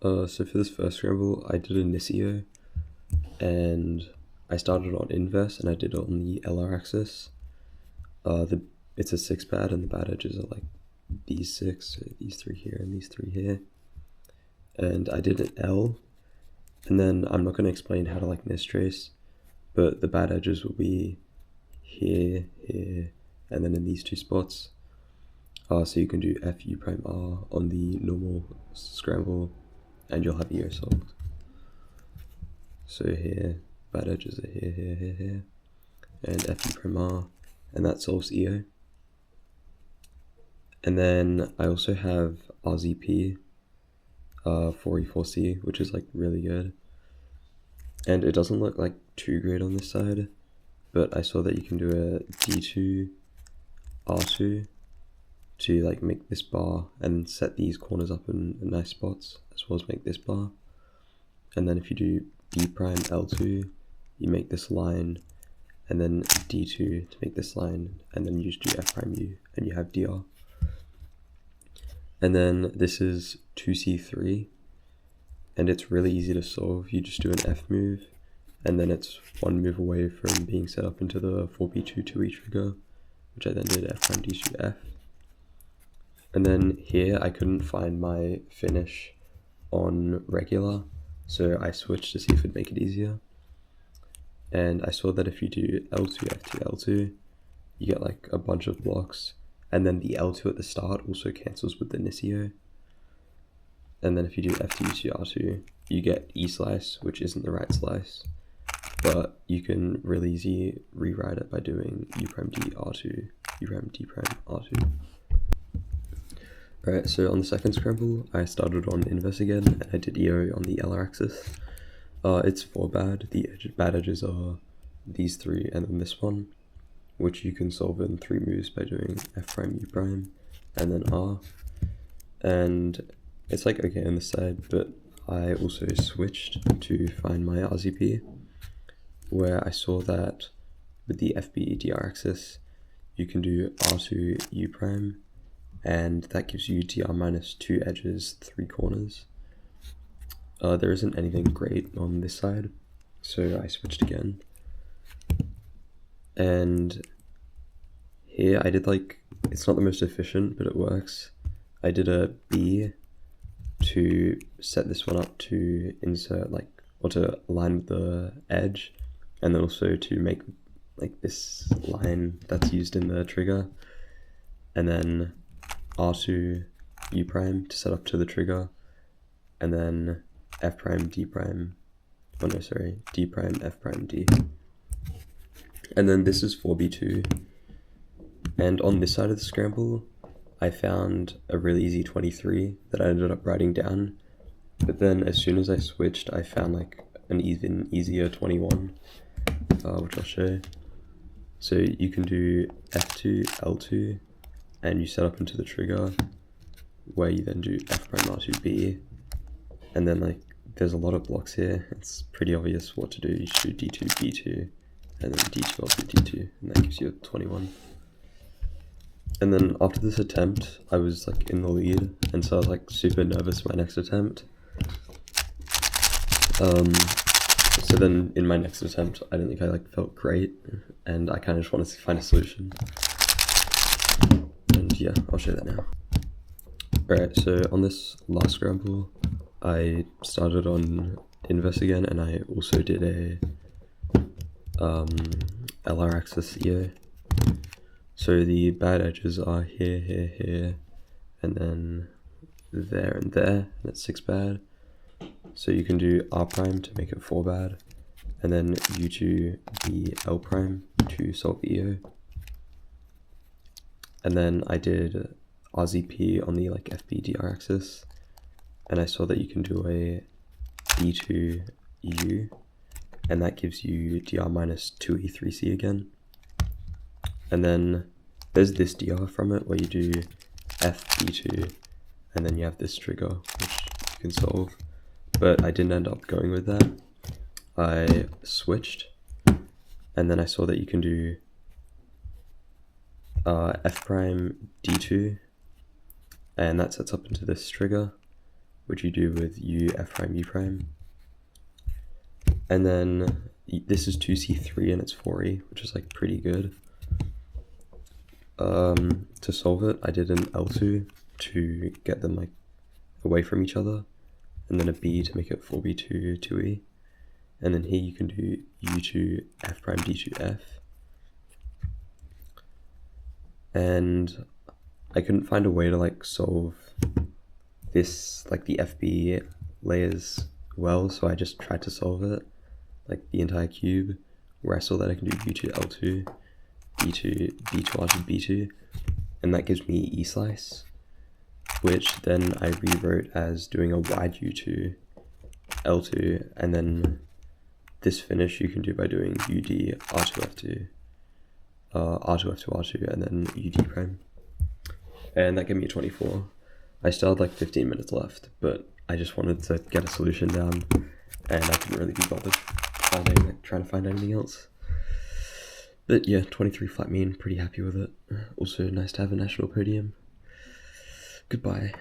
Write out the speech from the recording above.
So for this first scramble, I did a Nisio, and I started on inverse, and I did it on the LR axis. It's a 6 bad, and the bad edges are like these 6, so these 3 here and these 3 here. And I did an L, and then I'm not going to explain how to like mistrace, but the bad edges will be here, here, and then in these 2 spots. So you can do FU prime R on the normal scramble, and you'll have EO solved. So here, bad edges are here, here, here, here, and FU prime R, and that solves EO. And then I also have RZP 4E4C, which is like really good. And it doesn't look like too great on this side, but I saw that you can do a D2, R2 to like make this bar and set these corners up in nice spots, as well as make this bar. And then if you do B prime L2, you make this line, and then D2 to make this line, and then you just do F prime U, and you have DR. And then this is 2C3, and it's really easy to solve. You just do an F move, and then it's 1 move away from being set up into the 4B2 2E trigger, which I then did F prime D2 F. And then here I couldn't find my finish on regular, so I switched to see if it'd make it easier. And I saw that if you do L2, F2, L2, you get like a bunch of blocks, and then the L2 at the start also cancels with the Nisio. And then if you do F2, U2, R2, you get E slice, which isn't the right slice, but you can really easy rewrite it by doing U prime D R2, U prime D prime R2. Alright, so on the second scramble, I started on inverse again, and I did EO on the LR axis. It's 4 bad, the bad edges are these 3 and then this one, which you can solve in 3 moves by doing F prime, U prime, and then R. And it's like okay on this side, but I also switched to find my RZP, where I saw that with the FB DR axis, you can do R2 U prime, and that gives you DR minus 2 edges, 3 corners. There isn't anything great on this side, so I switched again. And here I did like, it's not the most efficient, but it works. I did a B to set this one up to insert like, or to align with the edge, and then also to make like this line that's used in the trigger, and then R2 U prime to set up to the trigger, and then F prime D prime, oh no sorry, D prime F prime D. And then this is 4B2, and on this side of the scramble I found a really easy 23 that I ended up writing down, but then as soon as I switched I found like an even easier 21, which I'll show. So you can do F2 L2, and you set up into the trigger, where you then do F prime R2 B, and then like there's a lot of blocks here. It's pretty obvious what to do. You should do D2 B2, and then D2 also D2, and that gives you a 21. And then after this attempt, I was like in the lead, and so I was like super nervous for my next attempt. So then in my next attempt, I don't think I like felt great, and I kind of just wanted to find a solution. And yeah, I'll show that now. Alright, so on this last scramble, I started on inverse again, and I also did a LR axis EO. So the bad edges are here, here, here, and then there and there, and that's 6 bad. So you can do R prime to make it 4 bad, and then U2 B L prime to solve EO. And then I did RZP on the like FBDR axis, and I saw that you can do a D2 U, and that gives you DR minus 2E3C again. And then there's this DR from it where you do FB2, and then you have this trigger, which you can solve. But I didn't end up going with that. I switched, and then I saw that you can do F prime D2, and that sets up into this trigger. which you do with u f prime u prime. And then this is 2c3 and it's 4e, which is like pretty good. To solve it, I did an L2 to get them like away from each other, and then a B to make it 4b2 2e. And then here you can do u2 f prime d2 f. And I couldn't find a way to like solve this, like the FB layers well, so I just tried to solve it, like the entire cube, where I saw that I can do u2 L2, b2 d2 r2 b2, and that gives me e slice, which then I rewrote as doing a wide u2 L2, and then this finish you can do by doing ud r2 f2, r2 f2 r2, and then ud prime, and that gave me a 24. I still had like 15 minutes left, but I just wanted to get a solution down, and I couldn't really be bothered trying to find anything else. But yeah, 23 flat mean, pretty happy with it. Also nice to have a national podium. Goodbye.